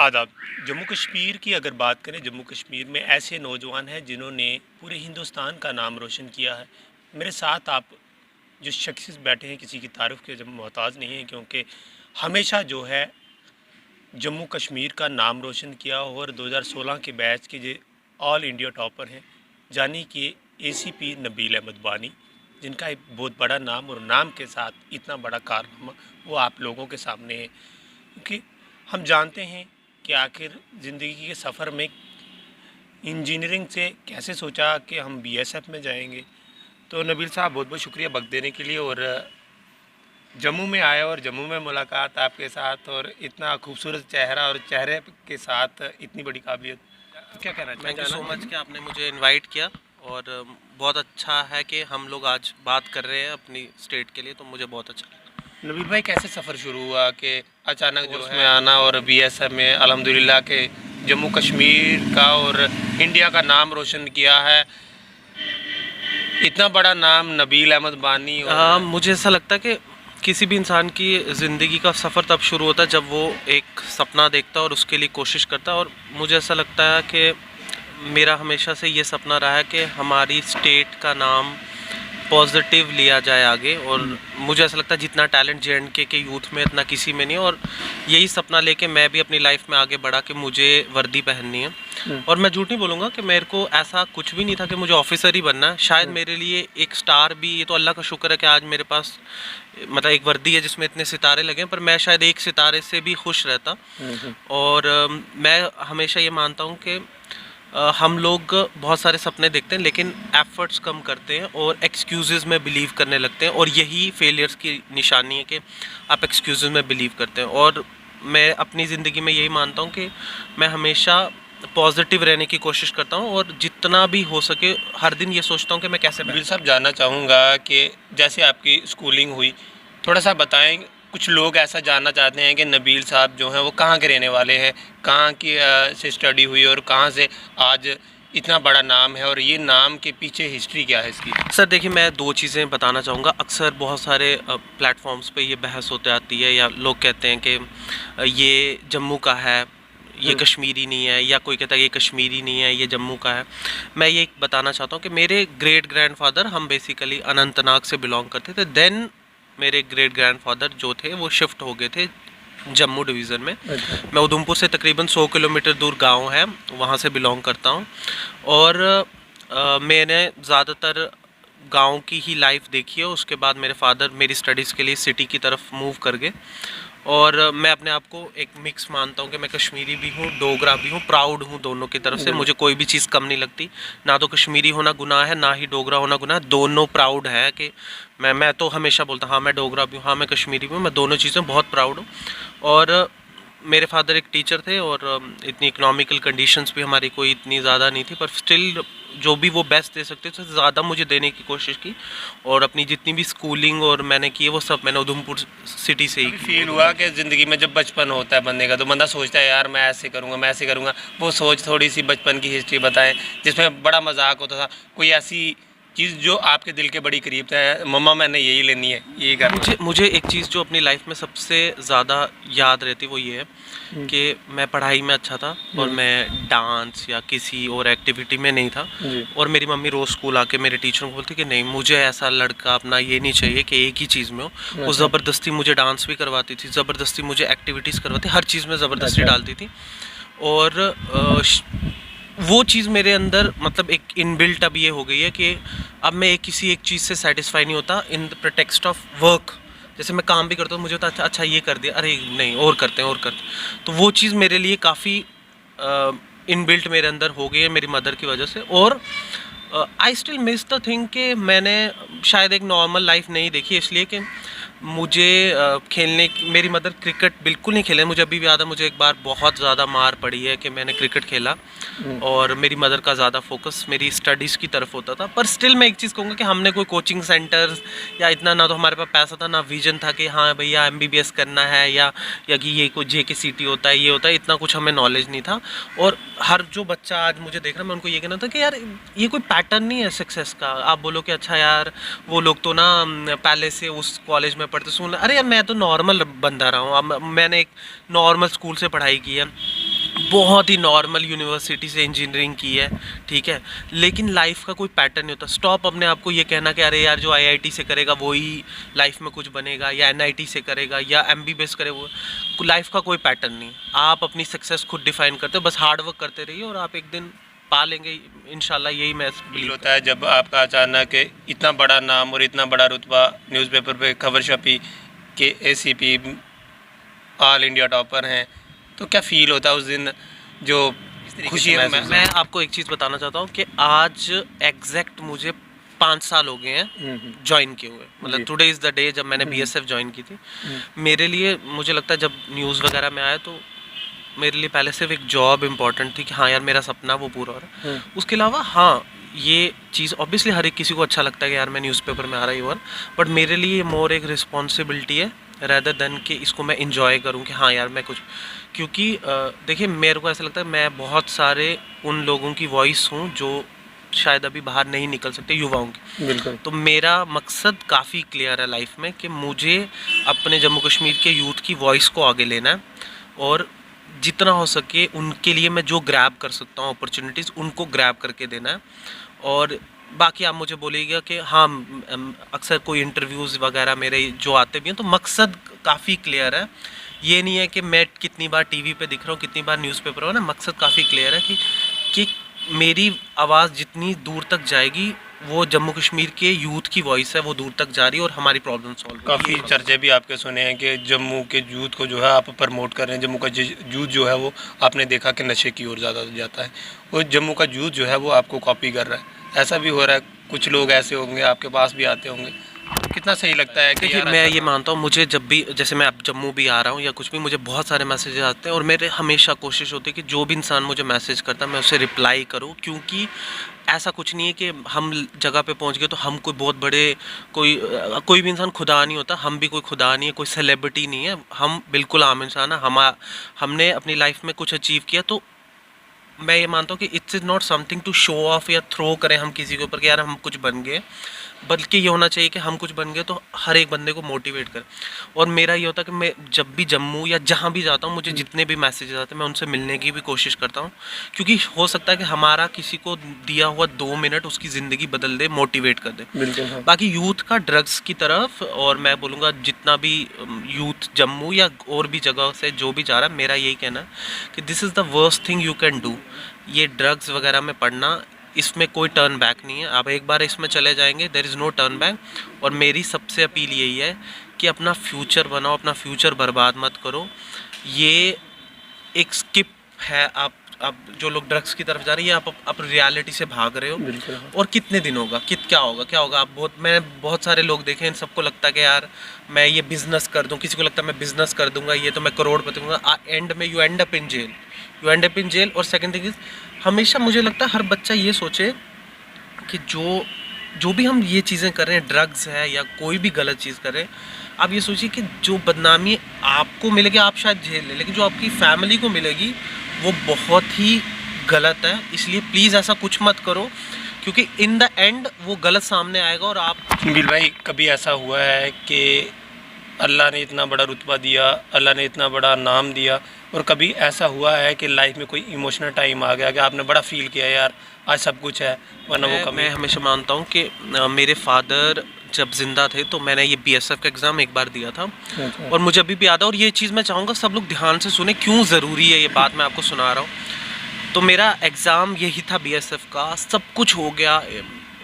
आदाब। जम्मू कश्मीर की अगर बात करें, जम्मू कश्मीर में ऐसे नौजवान हैं जिन्होंने पूरे हिंदुस्तान का नाम रोशन किया है। मेरे साथ आप जो शख्स बैठे हैं किसी की तारीफ़ के जब मोहताज नहीं है, क्योंकि हमेशा जो है जम्मू कश्मीर का नाम रोशन किया। और 2016 के बैच के जो ऑल इंडिया टॉपर हैं, यानी कि ACP नबील अहमद बानी, जिनका एक बहुत बड़ा नाम और नाम के साथ इतना बड़ा कारनामा वो आप लोगों के सामने है। क्योंकि हम जानते हैं कि आखिर ज़िंदगी के सफ़र में इंजीनियरिंग से कैसे सोचा कि हम BSF में जाएंगे। तो नबील साहब, बहुत बहुत शुक्रिया वक्त देने के लिए। और जम्मू में आए और जम्मू में मुलाकात आपके साथ, और इतना खूबसूरत चेहरा और चेहरे के साथ इतनी बड़ी काबिलियत, क्या कहना थैंक यू चाहें? सो मच कि आपने मुझे इनवाइट किया। और बहुत अच्छा है कि हम लोग आज बात कर रहे हैं अपनी स्टेट के लिए, तो मुझे बहुत अच्छा लगा। नबील भाई, कैसे सफ़र शुरू हुआ कि अचानक जो है आना और BSF में अल्हम्दुलिल्लाह के जम्मू कश्मीर का और इंडिया का नाम रोशन किया है, इतना बड़ा नाम नबील अहमद बानी। और मुझे ऐसा लगता है कि किसी भी इंसान की ज़िंदगी का सफ़र तब शुरू होता है जब वो एक सपना देखता है और उसके लिए कोशिश करता है। और मुझे ऐसा लगता है कि मेरा हमेशा से ये सपना रहा है कि हमारी स्टेट का नाम पॉजिटिव लिया जाए आगे। और मुझे ऐसा लगता है जितना टैलेंट JNK के यूथ में इतना किसी में नहीं। और यही सपना लेके मैं भी अपनी लाइफ में आगे बढ़ा कि मुझे वर्दी पहननी है। और मैं झूठ नहीं बोलूँगा कि मेरे को ऐसा कुछ भी नहीं था कि मुझे ऑफिसर ही बनना है। शायद मेरे लिए एक स्टार भी, ये तो अल्लाह का शुक्र है कि आज मेरे पास मतलब एक वर्दी है जिसमें इतने सितारे लगे हैं, पर मैं शायद एक सितारे से भी खुश रहता। और मैं हमेशा ये मानता हूँ कि हम लोग बहुत सारे सपने देखते हैं लेकिन एफर्ट्स कम करते हैं और एक्सक्यूज़ेस में बिलीव करने लगते हैं। और यही फेलियर्स की निशानी है कि आप एक्सक्यूज़ेस में बिलीव करते हैं। और मैं अपनी ज़िंदगी में यही मानता हूँ कि मैं हमेशा पॉजिटिव रहने की कोशिश करता हूँ और जितना भी हो सके हर दिन ये सोचता हूँ कि मैं कैसे नबील साहब, जानना चाहूँगा कि जैसे आपकी स्कूलिंग हुई, थोड़ा सा बताएं। कुछ लोग ऐसा जानना चाहते हैं कि नबील साहब जो हैं वो कहाँ के रहने वाले हैं, कहाँ की से स्टडी हुई और कहाँ से आज इतना बड़ा नाम है, और ये नाम के पीछे हिस्ट्री क्या है इसकी? सर देखिए, मैं दो चीज़ें बताना चाहूँगा। अक्सर बहुत सारे प्लेटफॉर्म्स पे ये बहस होते आती है या लोग कहते हैं कि ये जम्मू का है, ये कश्मीरी नहीं है, या कोई कहता है ये कश्मीरी नहीं है, ये जम्मू का है। मैं ये बताना चाहता हूँ कि मेरे ग्रेट ग्रैंडफादर, हम बेसिकली अनंतनाग से बिलोंग करते थे। देन मेरे ग्रेट ग्रैंडफादर जो थे वो शिफ्ट हो गए थे जम्मू डिवीज़न में। मैं उधमपुर से तकरीबन 100 किलोमीटर दूर गांव है, वहाँ से बिलोंग करता हूँ। और मैंने ज़्यादातर गांव की ही लाइफ देखी है। उसके बाद मेरे फादर मेरी स्टडीज़ के लिए सिटी की तरफ मूव कर गए। और मैं अपने आप को एक मिक्स मानता हूँ कि मैं कश्मीरी भी हूँ, डोगरा भी हूँ, प्राउड हूँ दोनों की तरफ से। मुझे कोई भी चीज़ कम नहीं लगती। ना तो कश्मीरी होना गुनाह है, ना ही डोगरा होना गुनाह है। दोनों प्राउड है कि मैं तो हमेशा बोलता हाँ मैं डोगरा भी हूँ, हाँ मैं कश्मीरी भी हूँ, मैं दोनों चीज़ें बहुत प्राउड हूँ। और मेरे फादर एक टीचर थे और इतनी इकोनॉमिकल कंडीशंस भी हमारी कोई इतनी ज़्यादा नहीं थी, पर स्टिल जो भी वो बेस्ट दे सकते थे ज़्यादा मुझे देने की कोशिश की। और अपनी जितनी भी स्कूलिंग और मैंने की है वो सब मैंने उधमपुर सिटी से ही की। फील हुआ कि ज़िंदगी में जब बचपन होता है बंदे का, तो बंदा सोचता है यार मैं ऐसे करूँगा, मैं ऐसे करूँगा। वो सोच, थोड़ी सी बचपन की हिस्ट्री बताएं जिसमें बड़ा मजाक होता था। कोई ऐसी चीज़ जो आपके दिल के बड़ी करीब था, मम्मा मैंने यही लेनी है, यही करना। मुझे एक चीज़ जो अपनी लाइफ में सबसे ज़्यादा याद रहती वो ये है कि मैं पढ़ाई में अच्छा था और मैं डांस या किसी और एक्टिविटी में नहीं था। और मेरी मम्मी रोज़ स्कूल आके मेरे टीचरों को बोलती कि नहीं, मुझे ऐसा लड़का अपना ये नहीं चाहिए कि एक ही चीज़ में हो। वो ज़बरदस्ती मुझे डांस भी करवाती थी, ज़बरदस्ती मुझे एक्टिविटीज़ करवाती, हर चीज़ में ज़बरदस्ती डालती थी। और वो चीज़ मेरे अंदर मतलब एक इनबिल्ट अब ये हो गई है कि अब मैं किसी एक चीज़ से सेटिस्फाई नहीं होता इन द प्रेटेक्स्ट ऑफ वर्क। जैसे मैं काम भी करता हूँ, मुझे होता है अच्छा ये कर दिया, अरे नहीं और करते हैं और करते हैं। तो वो चीज़ मेरे लिए काफ़ी इनबिल्ट मेरे अंदर हो गई है मेरी मदर की वजह से। और I still miss the thing कि मैंने शायद एक नॉर्मल लाइफ नहीं देखी, इसलिए कि मुझे खेलने मेरी मदर क्रिकेट बिल्कुल नहीं खेले। मुझे अभी भी याद है, मुझे एक बार बहुत ज़्यादा मार पड़ी है कि मैंने क्रिकेट खेला और मेरी मदर का ज़्यादा फोकस मेरी स्टडीज़ की तरफ होता था। पर स्टिल मैं एक चीज़ कहूँगा कि हमने कोई कोचिंग सेंटर्स या इतना, ना तो हमारे पास पैसा था, ना विजन था कि हाँ भैया MBBS करना है या कि ये कोई JKCT होता है, ये होता है, इतना कुछ हमें नॉलेज नहीं था। और हर जो बच्चा आज मुझे देख रहा है, मैं उनको ये कहना था कि यार ये कोई पैटर्न नहीं है सक्सेस का। आप बोलो कि अच्छा यार वो लोग तो ना पहले से उस कॉलेज में पढ़ते, सुन, अरे यार मैं तो नॉर्मल बंदा रहा हूँ। अब मैंने एक नॉर्मल स्कूल से पढ़ाई की है, बहुत ही नॉर्मल यूनिवर्सिटी से इंजीनियरिंग की है, ठीक है, लेकिन लाइफ का कोई पैटर्न नहीं होता। स्टॉप अपने आप को ये कहना कि अरे यार जो आईआईटी से करेगा वही लाइफ में कुछ बनेगा, या एनआईटी से करेगा या एमबीबीएस करे वो, लाइफ का कोई पैटर्न नहीं। आप अपनी सक्सेस खुद डिफाइन करते हो, बस हार्ड वर्क करते रहिए और आप एक दिन पा लेंगे इंशाल्लाह, यही मैं फील होता है जब आपका अचानक इतना बड़ा नाम और इतना बड़ा रुतबा न्यूज़पेपर पे खबर छपी कि एसीपी ऑल इंडिया टॉपर हैं, तो क्या फील होता है उस दिन? जो खुशी है मैं आपको एक चीज़ बताना चाहता हूँ कि आज एग्जैक्ट मुझे 5 साल हो गए हैं ज्वाइन किए हुए, मतलब टुडे इज़ द डे जब मैंने बीएसएफ ज्वाइन की थी। मेरे लिए मुझे लगता है जब न्यूज़ वगैरह में आया तो मेरे लिए पहले सिर्फ एक जॉब इम्पॉर्टेंट थी कि हाँ यार मेरा सपना वो पूरा हो रहा है। उसके अलावा हाँ ये चीज़ ऑब्वियसली हर एक किसी को अच्छा लगता है कि यार मैं न्यूज़पेपर में आ रही हूँ, बट मेरे लिए ये मोर एक रिस्पॉन्सिबिलिटी है रैदर देन कि इसको मैं इंजॉय करूँ कि हाँ यार मैं कुछ, क्योंकि देखिए मेरे को ऐसा लगता है मैं बहुत सारे उन लोगों की वॉइस हूँ जो शायद अभी बाहर नहीं निकल सकते, युवाओं की। बिल्कुल। तो मेरा मकसद काफ़ी क्लियर है लाइफ में कि मुझे अपने जम्मू कश्मीर के यूथ की वॉइस को आगे लेना है और जितना हो सके उनके लिए मैं जो ग्रैब कर सकता हूँ अपॉर्चुनिटीज़ उनको ग्रैब करके देना है। और बाकी आप मुझे बोलिएगा कि हाँ अक्सर कोई इंटरव्यूज़ वगैरह मेरे जो आते भी हैं तो मकसद काफ़ी क्लियर है। ये नहीं है कि मैं कितनी बार टीवी पे दिख रहा हूँ, कितनी बार न्यूज़पेपर हो ना, मकसद काफ़ी क्लियर है कि मेरी आवाज़ जितनी दूर तक जाएगी वो जम्मू कश्मीर के यूथ की वॉइस है वो दूर तक जा रही है और हमारी प्रॉब्लम सॉल्व। काफ़ी चर्चे भी आपके सुने हैं कि जम्मू के यूथ को जो है आप प्रमोट कर रहे हैं। जम्मू का यूथ जो है वो आपने देखा कि नशे की ओर ज़्यादा जाता है और जम्मू का यूथ जो है वो आपको कॉपी कर रहा है। ऐसा भी हो रहा है, कुछ लोग ऐसे होंगे आपके पास भी आते होंगे, कितना सही लगता है कि देखिए मैं ये मानता हूँ, मुझे जब भी जैसे मैं अब जम्मू भी आ रहा हूँ या कुछ भी, मुझे बहुत सारे मैसेजेस आते हैं और मेरे हमेशा कोशिश होती है कि जो भी इंसान मुझे मैसेज करता है मैं उसे रिप्लाई करूँ, क्योंकि ऐसा कुछ नहीं है कि हम जगह पे पहुंच गए तो हम कोई बहुत बड़े कोई भी इंसान खुदा नहीं होता, हम भी कोई खुदा नहीं है, कोई सेलिब्रिटी नहीं है, हम बिल्कुल आम इंसान है। हमने अपनी लाइफ में कुछ अचीव किया तो मैं ये मानता हूँ कि it's is not something to show off या थ्रो करें हम किसी के ऊपर कि यार हम कुछ बन गए, बल्कि ये होना चाहिए कि हम कुछ बन गए तो हर एक बंदे को मोटिवेट करें। और मेरा ये होता है कि मैं जब भी जम्मू या जहाँ भी जाता हूँ मुझे जितने भी मैसेजेस आते हैं मैं उनसे मिलने की भी कोशिश करता हूँ, क्योंकि हो सकता है कि हमारा किसी को दिया हुआ 2 मिनट उसकी ज़िंदगी बदल दे, मोटिवेट कर दे। बिल्कुल हाँ। बाकी यूथ का ड्रग्स की तरफ, और मैं बोलूँगा जितना भी यूथ जम्मू या और भी जगह से जो भी जा रहा है, मेरा यही कहना है कि this is the worst thing you can do. ये ड्रग्स वगैरह में पढ़ना, इसमें कोई टर्न बैक नहीं है। आप एक बार इसमें चले जाएंगे there is no turn back. और मेरी सबसे अपील यही है कि अपना फ्यूचर बनाओ, अपना फ्यूचर बर्बाद मत करो। ये एक स्किप है, आप जो लोग ड्रग्स की तरफ जा रहे हैं आप रियलिटी से भाग रहे हो। और कितने दिन होगा, क्या होगा आप मैं बहुत सारे लोग देखे, इन सबको लगता है कि यार मैं ये बिज़नेस कर दूं, किसी को लगता है मैं बिज़नेस कर दूंगा ये तो मैं करोड़पति दूंगा, एंड में you end up in jail. और सेकंड थिंग इज, हमेशा मुझे लगता है हर बच्चा ये सोचे कि जो भी हम ये चीज़ें कर रहे हैं, ड्रग्स है या कोई भी गलत चीज़ कर रहे हैं, आप ये सोचिए कि जो बदनामी आपको मिलेगी आप शायद झेल लें, लेकिन जो आपकी फैमिली को मिलेगी वो बहुत ही गलत है। इसलिए प्लीज़ ऐसा कुछ मत करो, क्योंकि इन द एंड वो गलत सामने आएगा। और आप बिल भाई, कभी ऐसा हुआ है कि अल्लाह ने इतना बड़ा रुतबा दिया, अल्लाह ने इतना बड़ा नाम दिया, और कभी ऐसा हुआ है कि लाइफ में कोई इमोशनल टाइम आ गया कि आपने बड़ा फील किया यार आज सब कुछ है वरना वो कभी? मैं हमेशा मानता हूँ कि मेरे फादर जब जिंदा थे तो मैंने ये बीएसएफ का एग्ज़ाम एक बार दिया था, और मुझे अभी भी याद है। और ये चीज़ मैं चाहूँगा सब लोग ध्यान से सुने, क्यों ज़रूरी है ये बात मैं आपको सुना रहा हूँ। तो मेरा एग्ज़ाम यही था बीएसएफ का, सब कुछ हो गया,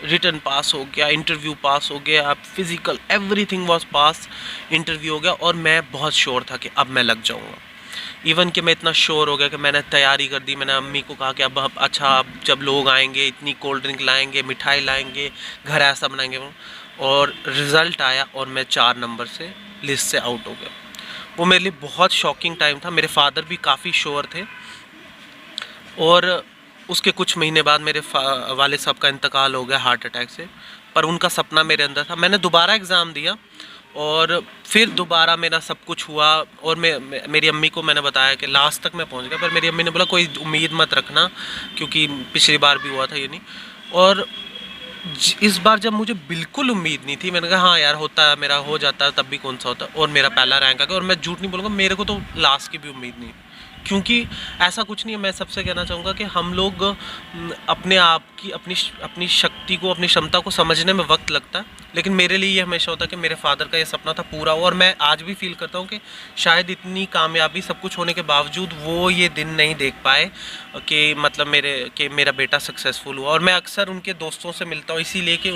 रिटर्न पास हो गया, इंटरव्यू पास हो गया, physical everything was pass, interview हो गया, और मैं बहुत श्योर था कि अब मैं लग जाऊँगा। इवन कि मैं इतना श्योर हो गया कि मैंने तैयारी कर दी। मैंने अम्मी को कहा कि अब अच्छा अब जब लोग आएंगे इतनी कोल्ड ड्रिंक लाएंगे, मिठाई लाएंगे, घर ऐसा बनाएंगे। और रिज़ल्ट आया और मैं 4 नंबर से लिस्ट से आउट हो गया। वो मेरे लिए बहुत शॉकिंग टाइम था। मेरे फादर भी काफ़ी श्योर थे, और उसके कुछ महीने बाद मेरे वालिद साहब का इंतकाल हो गया हार्ट अटैक से। पर उनका सपना मेरे अंदर था। मैंने दोबारा एग्ज़ाम दिया और फिर दोबारा मेरा सब कुछ हुआ। और मेरी अम्मी को मैंने बताया कि लास्ट तक मैं पहुंच गया, पर मेरी अम्मी ने बोला कोई उम्मीद मत रखना, क्योंकि पिछली बार भी हुआ था ये नहीं। और इस बार जब मुझे बिल्कुल उम्मीद नहीं थी, मैंने कहा हाँ यार होता है, मेरा हो जाता है, तब भी कौन सा होता है, और मेरा पहला रैंक आ गया। और मैं झूठ नहीं बोलूँगा, मेरे को तो लास्ट की भी उम्मीद नहीं, क्योंकि ऐसा कुछ नहीं है, मैं सबसे कहना चाहूँगा कि हम लोग अपने आप की अपनी शक्ति को, अपनी क्षमता को समझने में वक्त लगता है, लेकिन मेरे लिए ये हमेशा होता है कि मेरे फादर का ये सपना था पूरा हुआ, और मैं आज भी फील करता हूँ कि शायद इतनी कामयाबी सब कुछ होने के बावजूद वो ये दिन नहीं देख पाए कि मतलब मेरा बेटा सक्सेसफुल हुआ। और मैं अक्सर उनके दोस्तों से मिलता हूँ, इसीलिए कि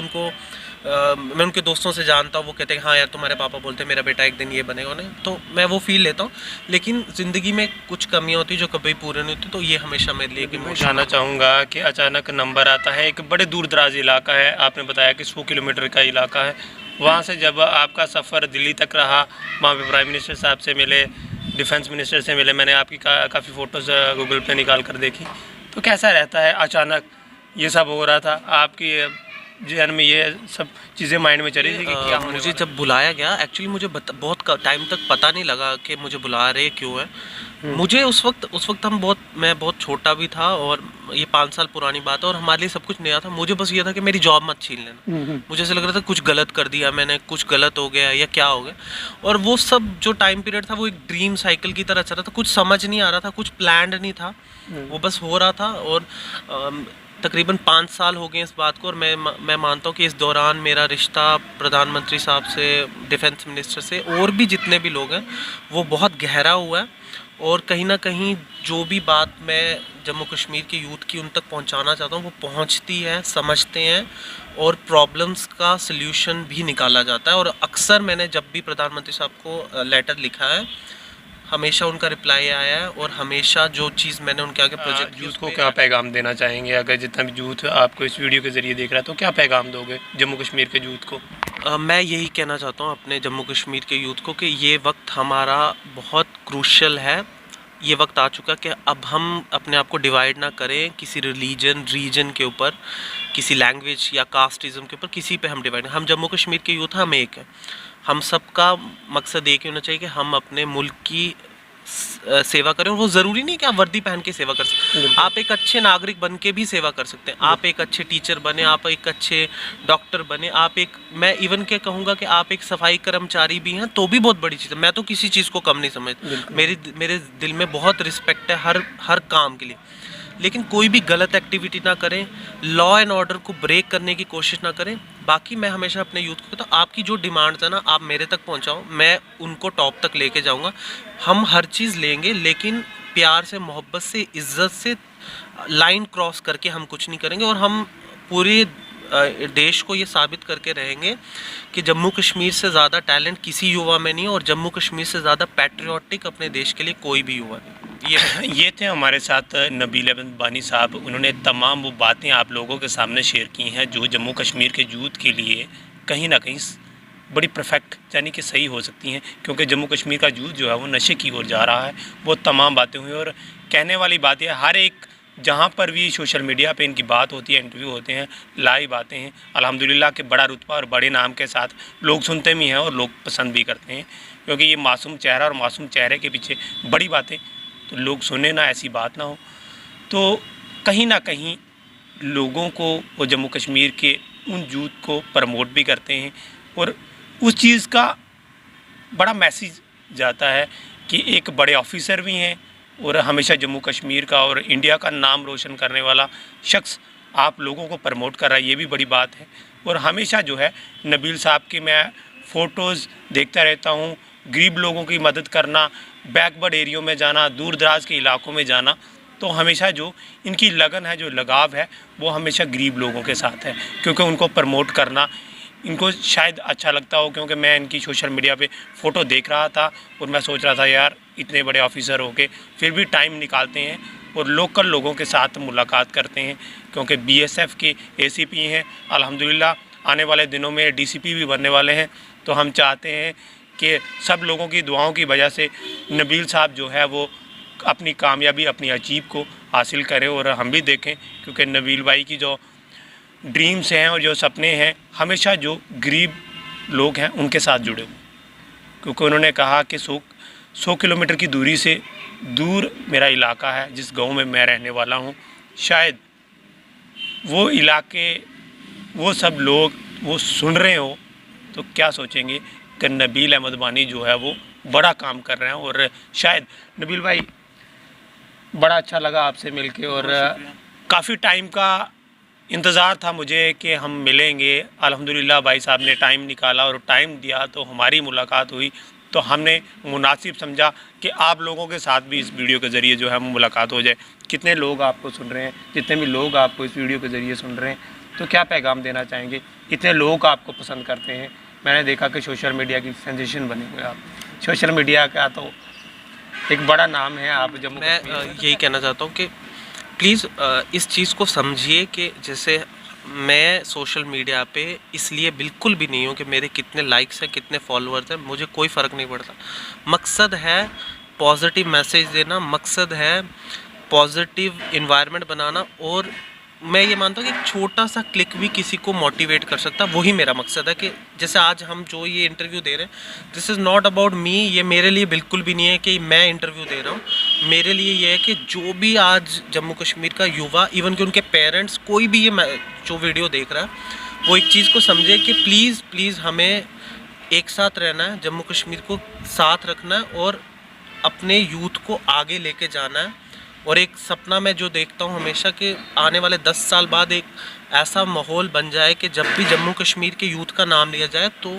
मैं उनके दोस्तों से जानता हूँ, वो कहते हैं हाँ यार तुम्हारे पापा बोलते हैं मेरा बेटा एक दिन ये बनेगा, नहीं तो मैं वो फील लेता हूँ। लेकिन ज़िंदगी में कुछ कमियाँ होती जो कभी पूरी नहीं होती, तो ये हमेशा मेरे लिए मैं जानना चाहूँगा कि अचानक नंबर आता है, एक बड़े दूर दराज इलाका है, आपने बताया कि 100 किलोमीटर का इलाका है, वहाँ से जब आपका सफ़र दिल्ली तक रहा, वहाँ पे प्राइम मिनिस्टर साहब से मिले, डिफेंस मिनिस्टर से मिले, मैंने आपकी काफ़ी फ़ोटोज़ गूगल पे निकाल कर देखी, तो कैसा रहता है अचानक ये सब हो रहा था आपकी जहन में, ये सब चीज़ें माइंड में चली थी कि क्या होने मुझे वाला? जब बुलाया गया, एक्चुअली मुझे बहुत टाइम तक पता नहीं लगा कि मुझे बुला रहे क्यों है। मुझे उस वक्त मैं बहुत छोटा भी था, और ये 5 साल पुरानी बात है, और हमारे लिए सब कुछ नया था। मुझे बस ये था कि मेरी जॉब मत छीन लेना। मुझे ऐसा लग रहा था कुछ गलत कर दिया मैंने, कुछ गलत हो गया या क्या हो गया। और वो सब जो टाइम पीरियड था वो एक ड्रीम साइकिल की तरह चल रहा था, कुछ समझ नहीं आ रहा था, कुछ प्लान्ड नहीं था, वो बस हो रहा था। और तकरीबन 5 साल हो गए इस बात को, और मैं मानता हूँ कि इस दौरान मेरा रिश्ता प्रधानमंत्री साहब से, डिफेंस मिनिस्टर से, और भी जितने भी लोग हैं वो बहुत गहरा हुआ है। और कहीं ना कहीं जो भी बात मैं जम्मू कश्मीर के यूथ की उन तक पहुंचाना चाहता हूं वो पहुंचती है, समझते हैं, और प्रॉब्लम्स का सल्यूशन भी निकाला जाता है। और अक्सर मैंने जब भी प्रधानमंत्री साहब को लेटर लिखा है, हमेशा उनका रिप्लाई आया है, और हमेशा जो चीज़ मैंने उनके आगे प्रोजेक्ट यूथ को क्या पैगाम देना चाहेंगे? अगर जितना भी यूथ आपको इस वीडियो के ज़रिए देख रहा है, तो क्या पैगाम दोगे जम्मू कश्मीर के यूथ को? मैं यही कहना चाहता हूँ अपने जम्मू कश्मीर के यूथ को कि ये वक्त हमारा बहुत क्रूशल है। ये वक्त आ चुका कि अब हम अपने आप को डिवाइड ना करें किसी रीजन के ऊपर, किसी लैंग्वेज या कास्टिज़म के ऊपर, किसी पे हम डिवाइड। हम जम्मू कश्मीर के यूथ, हम एक हैं। हम सबका मकसद एक ही होना चाहिए कि हम अपने मुल्क की सेवा करें। और वो ज़रूरी नहीं कि आप वर्दी पहन के सेवा कर सकते, आप एक अच्छे नागरिक बन के भी सेवा कर सकते हैं। आप एक अच्छे टीचर बने, आप एक अच्छे डॉक्टर बने, मैं इवन के कहूँगा कि आप एक सफाई कर्मचारी भी हैं, तो भी बहुत बड़ी चीज़ है। मैं तो किसी चीज़ को कम नहीं समझता, मेरे दिल में बहुत रिस्पेक्ट है हर काम के लिए। लेकिन कोई भी गलत एक्टिविटी ना करें, लॉ एंड ऑर्डर को ब्रेक करने की कोशिश ना करें। बाकी मैं हमेशा अपने यूथ को कहता हूँ, आपकी जो डिमांड्स है ना, आप मेरे तक पहुँचाओ, मैं उनको टॉप तक लेके जाऊँगा। हम हर चीज़ लेंगे, लेकिन प्यार से, मोहब्बत से, इज़्ज़त से, लाइन क्रॉस करके हम कुछ नहीं करेंगे। और हम पूरे देश को ये साबित करके रहेंगे कि जम्मू कश्मीर से ज़्यादा टैलेंट किसी युवा में नहीं है, और जम्मू कश्मीर से ज़्यादा पैट्रियोटिक अपने देश के लिए कोई भी युवा नहीं। ये थे हमारे साथ नबील अहमद बानी साहब। उन्होंने तमाम वो बातें आप लोगों के सामने शेयर की हैं जो जम्मू कश्मीर के यूथ के लिए कहीं ना कहीं बड़ी परफेक्ट यानी कि सही हो सकती हैं, क्योंकि जम्मू कश्मीर का यूथ जो है वो नशे की ओर जा रहा है। वो तमाम बातें हुई, और कहने वाली बातें हर एक जहाँ पर भी सोशल मीडिया पे इनकी बात होती है, इंटरव्यू होते हैं, लाइव आते हैं, अल्हम्दुलिल्लाह के बड़ा रुतबा और बड़े नाम के साथ लोग सुनते भी हैं और लोग पसंद भी करते हैं, क्योंकि ये मासूम चेहरा और मासूम चेहरे के पीछे बड़ी बातें तो लोग सुने ना, ऐसी बात ना हो। तो कहीं ना कहीं लोगों को वो जम्मू कश्मीर के उन यूथ को प्रमोट भी करते हैं, और उस चीज़ का बड़ा मैसेज जाता है कि एक बड़े ऑफिसर भी हैं और हमेशा जम्मू कश्मीर का और इंडिया का नाम रोशन करने वाला शख्स आप लोगों को प्रमोट कर रहा है, ये भी बड़ी बात है। और हमेशा जो है नबील साहब की मैं फ़ोटोज़ देखता रहता हूँ, गरीब लोगों की मदद करना, बैकवर्ड एरियो में जाना, दूर दराज के इलाकों में जाना, तो हमेशा जो इनकी लगन है, जो लगाव है, वो हमेशा गरीब लोगों के साथ है, क्योंकि उनको प्रमोट करना इनको शायद अच्छा लगता हो। क्योंकि मैं इनकी सोशल मीडिया पे फ़ोटो देख रहा था और मैं सोच रहा था यार इतने बड़े ऑफिसर होके फिर भी टाइम निकालते हैं और लोकल लोगों के साथ मुलाकात करते हैं, क्योंकि बीएसएफ के एसीपी हैं, अल्हम्दुलिल्लाह आने वाले दिनों में डीसीपी भी बनने वाले हैं। तो हम चाहते हैं कि सब लोगों की दुआओं की वजह से नबील साहब जो है वो अपनी कामयाबी, अपनी अचीव को हासिल करें और हम भी देखें, क्योंकि नबील भाई की जो ड्रीम्स हैं और जो सपने हैं हमेशा जो गरीब लोग हैं उनके साथ जुड़े हुए, क्योंकि उन्होंने कहा कि 100 किलोमीटर की दूरी से दूर मेरा इलाका है जिस गांव में मैं रहने वाला हूं। शायद वो इलाके, वो सब लोग वो सुन रहे हो तो क्या सोचेंगे कि नबील अहमद बानी जो है वो बड़ा काम कर रहे हैं। और शायद नबील भाई बड़ा अच्छा लगा आपसे मिलके और काफ़ी टाइम का इंतज़ार था मुझे कि हम मिलेंगे। अल्हम्दुलिल्लाह भाई साहब ने टाइम निकाला और टाइम दिया तो हमारी मुलाकात हुई। तो हमने मुनासिब समझा कि आप लोगों के साथ भी इस वीडियो के ज़रिए जो है मुलाकात हो जाए। कितने लोग आपको सुन रहे हैं, जितने भी लोग आपको इस वीडियो के ज़रिए सुन रहे हैं, तो क्या पैगाम देना चाहेंगे? इतने लोग आपको पसंद करते हैं। मैंने देखा कि सोशल मीडिया की सेंसेशन बने हुए आप। सोशल मीडिया का तो एक बड़ा नाम है आप जम्मू मैं यही कहना चाहता हूँ कि प्लीज़ इस चीज़ को समझिए कि जैसे मैं सोशल मीडिया पे इसलिए बिल्कुल भी नहीं हूँ कि मेरे कितने लाइक्स हैं, कितने फॉलोअर्स हैं, मुझे कोई फ़र्क नहीं पड़ता। मकसद है पॉजिटिव मैसेज देना, मकसद है पॉजिटिव इन्वायरमेंट बनाना, और मैं ये मानता हूँ कि एक छोटा सा क्लिक भी किसी को मोटिवेट कर सकता है। वही मेरा मकसद है कि जैसे आज हम जो ये इंटरव्यू दे रहे हैं, this is not about me. ये मेरे लिए बिल्कुल भी नहीं है कि मैं इंटरव्यू दे रहा हूँ। मेरे लिए ये है कि जो भी आज जम्मू कश्मीर का युवा, इवन कि उनके पेरेंट्स, कोई भी ये जो वीडियो देख रहा है, वो एक चीज़ को समझे कि प्लीज़ हमें एक साथ रहना है, जम्मू कश्मीर को साथ रखना है और अपने यूथ को आगे लेके जाना है। और एक सपना मैं जो देखता हूँ हमेशा कि आने वाले 10 साल बाद एक ऐसा माहौल बन जाए कि जब भी जम्मू कश्मीर के यूथ का नाम लिया जाए तो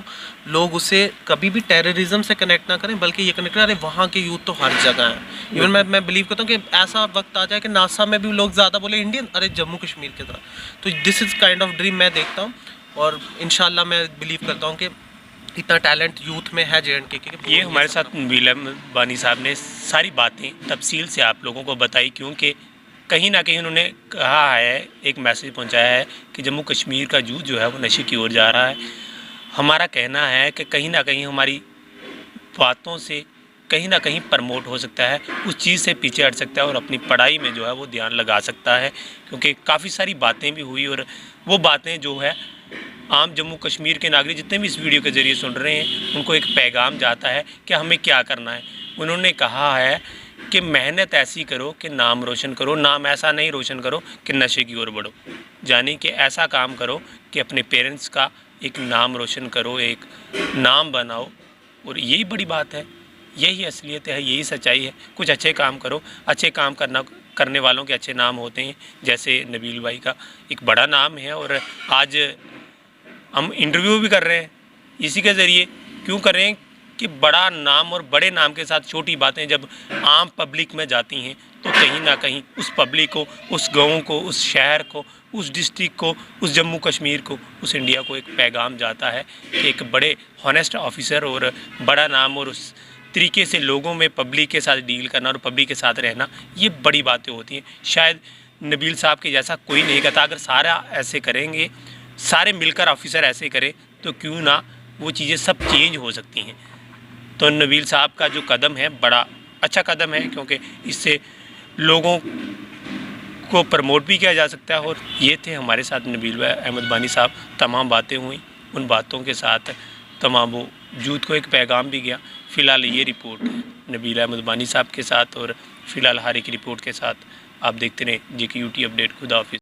लोग उसे कभी भी टेररिज्म से कनेक्ट ना करें, बल्कि ये कनेक्ट करें अरे वहाँ के यूथ तो हर जगह है। इवन मैं बिलीव करता हूँ कि ऐसा वक्त आ जाए कि नासा में भी लोग ज़्यादा बोले इंडियन, अरे जम्मू कश्मीर की तरह। तो this is kind of dream मैं देखता हूँ, और इंशाल्लाह मैं बिलीव करता हूँ कि इतना टैलेंट यूथ में है JNK के। ये हमारे साथ नबील अहमद बानी साहब ने सारी बातें तफसील से आप लोगों को बताई, क्योंकि कहीं ना कहीं उन्होंने कहा है, एक मैसेज पहुंचाया है कि जम्मू कश्मीर का यूथ जो है वो नशे की ओर जा रहा है। हमारा कहना है कि कहीं ना कहीं हमारी बातों से कहीं ना कहीं प्रमोट हो सकता है, उस चीज़ से पीछे हट सकता है और अपनी पढ़ाई में जो है वो ध्यान लगा सकता है। क्योंकि काफ़ी सारी बातें भी हुई और वो बातें जो है आम जम्मू कश्मीर के नागरिक जितने भी इस वीडियो के ज़रिए सुन रहे हैं उनको एक पैगाम जाता है कि हमें क्या करना है। उन्होंने कहा है कि मेहनत ऐसी करो कि नाम रोशन करो, नाम ऐसा नहीं रोशन करो कि नशे की ओर बढ़ो, यानी कि ऐसा काम करो कि अपने पेरेंट्स का एक नाम रोशन करो, एक नाम बनाओ। और यही बड़ी बात है, यही असलियत है, यही सच्चाई है। कुछ अच्छे काम करो, अच्छे काम करने वालों के अच्छे नाम होते हैं। जैसे नबील भाई का एक बड़ा नाम है और आज हम इंटरव्यू भी कर रहे हैं इसी के ज़रिए। क्यों कर रहे हैं कि बड़ा नाम और बड़े नाम के साथ छोटी बातें जब आम पब्लिक में जाती हैं तो कहीं ना कहीं उस पब्लिक को, उस गाँव को, उस शहर को, उस डिस्ट्रिक्ट को, उस जम्मू कश्मीर को, उस इंडिया को एक पैगाम जाता है कि एक बड़े हॉनेस्ट ऑफिसर और बड़ा नाम और उस तरीके से लोगों में पब्लिक के साथ डील करना और पब्लिक के साथ रहना, ये बड़ी बातें होती हैं। शायद नबील साहब के जैसा कोई नहीं करता। अगर सारा ऐसे करेंगे, सारे मिलकर ऑफिसर ऐसे करें, तो क्यों ना वो चीज़ें सब चेंज हो सकती हैं। तो नबील साहब का जो कदम है बड़ा अच्छा कदम है, क्योंकि इससे लोगों को प्रमोट भी किया जा सकता है। और ये थे हमारे साथ नबील अहमद बानी साहब। तमाम बातें हुई, उन बातों के साथ तमाम वो यूथ को एक पैगाम भी गया। फ़िलहाल ये रिपोर्ट नबील अहमद बानी साहब के साथ और फ़िलहाल हर एक रिपोर्ट के साथ आप देखते रहें JK UT अपडेट। खुदा हाफिज़।